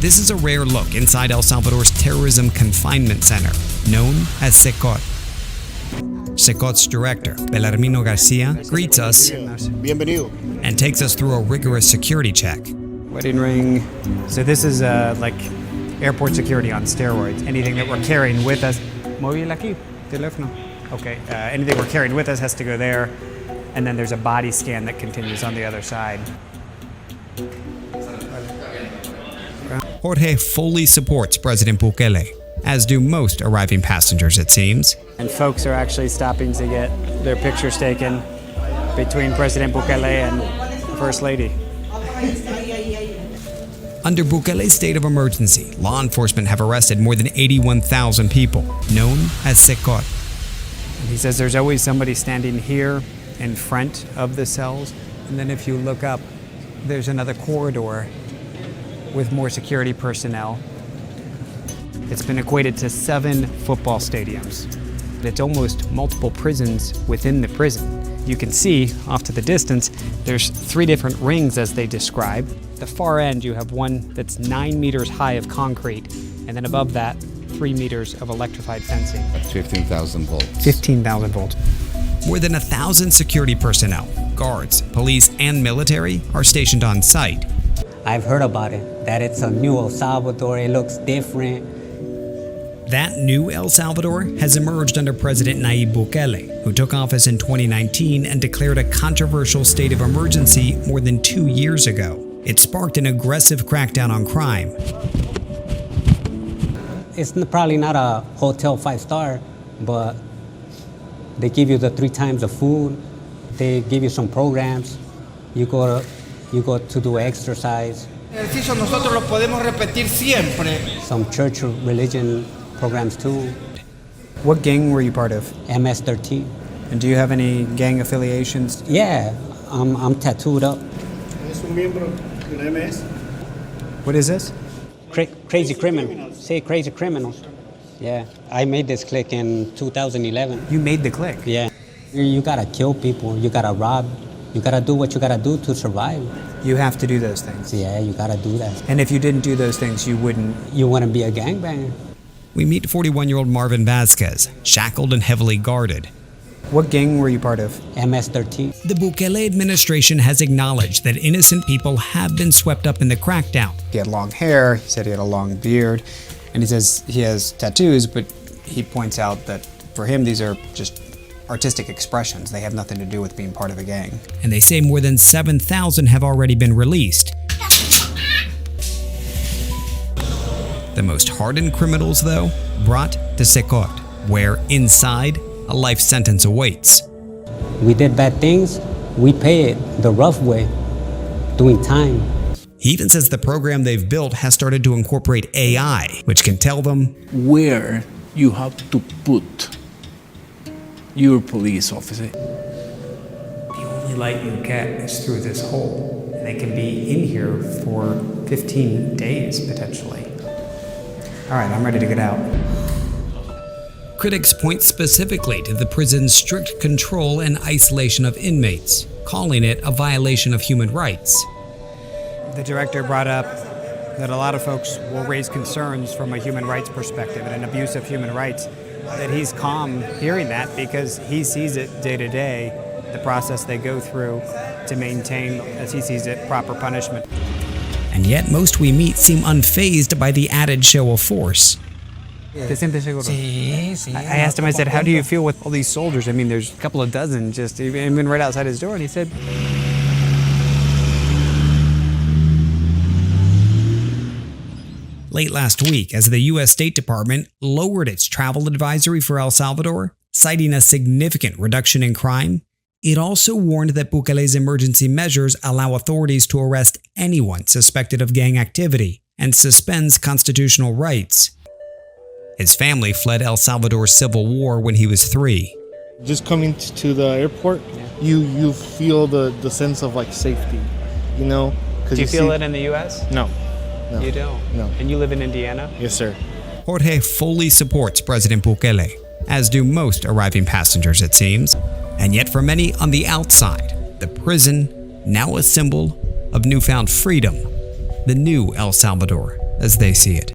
This is a rare look inside El Salvador's Terrorism Containment Center, known as CECOT. CECOT's director, Belarmino Garcia, greets us and takes us through a rigorous security check. Wedding ring. So this is like airport security on steroids. Anything that we're carrying with us. Móvil aquí, teléfono. Okay, anything we're carrying with us has to go there. And then there's a body scan that continues on the other side. Jorge fully supports President Bukele, as do most arriving passengers, it seems. And folks are actually stopping to get their pictures taken between President Bukele and the First Lady. Under Bukele's state of emergency, law enforcement have arrested more than 81,000 people, known as CECOT. He says there's always somebody standing here in front of the cells, and then if you look up, there's another corridor with more security personnel. It's been equated to 7 football stadiums. It's almost multiple prisons within the prison. You can see off to the distance, there's 3 different rings as they describe. The far end, you have one that's 9 meters high of concrete, and then above that, 3 meters of electrified fencing. 15,000 volts. 15,000 volts. More than 1,000 security personnel, guards, police, and military are stationed on site. I've heard about it, that it's a new El Salvador, it looks different. That new El Salvador has emerged under President Nayib Bukele, who took office in 2019 and declared a controversial state of emergency more than 2 years ago. It sparked an aggressive crackdown on crime. It's probably not a hotel 5-star, but they give you the 3 times the food, they give you some programs, you go to do exercise. Ejercicio nosotros lo podemos repetir siempre. Some church religion programs too. What gang were you part of? MS13. And do you have any gang affiliations? Yeah, I'm tattooed up. ¿Es un miembro de la MS? What is this? Crazy criminals. Say crazy criminals. Yeah, I made this clique in 2011. You made the clique? Yeah. You gotta kill people, you gotta rob, you gotta do what you gotta do to survive. You have to do those things. Yeah, you gotta do that. And if you didn't do those things, you wouldn't... You wouldn't be a gangbanger. We meet 41-year-old Marvin Vasquez, shackled and heavily guarded. What gang were you part of? MS13. The Bukele administration has acknowledged that innocent people have been swept up in the crackdown. He had long hair, he said he had a long beard, and he says he has tattoos, but he points out that for him these are just artistic expressions. They have nothing to do with being part of a gang. And they say more than 7,000 have already been released. The most hardened criminals, though, brought to CECOT, where inside, a life sentence awaits. We did bad things, we pay it the rough way, doing time. He even says the program they've built has started to incorporate AI, which can tell them where you have to put your police officer. The only light you get is through this hole, and they can be in here for 15 days, potentially. All right, I'm ready to get out. Critics point specifically to the prison's strict control and isolation of inmates, calling it a violation of human rights. The director brought up that a lot of folks will raise concerns from a human rights perspective and an abuse of human rights, that he's calm hearing that because he sees it day to day, the process they go through to maintain, as he sees it, proper punishment. And yet most we meet seem unfazed by the added show of force. I asked him, I said, how do you feel with all these soldiers? I mean, there's a couple of dozen just even right outside his door, and he said, Late last week, as the U.S. State Department lowered its travel advisory for El Salvador, citing a significant reduction in crime, it also warned that Bukele's emergency measures allow authorities to arrest anyone suspected of gang activity and suspends constitutional rights. His family fled El Salvador's civil war when he was 3. Just coming to the airport, you feel the sense of like safety, you know? do you feel it in the U.S.? No. You don't? No. And you live in Indiana? Yes, sir. Jorge fully supports President Bukele, as do most arriving passengers, it seems. And yet for many on the outside, the prison, now a symbol of newfound freedom, the new El Salvador, as they see it.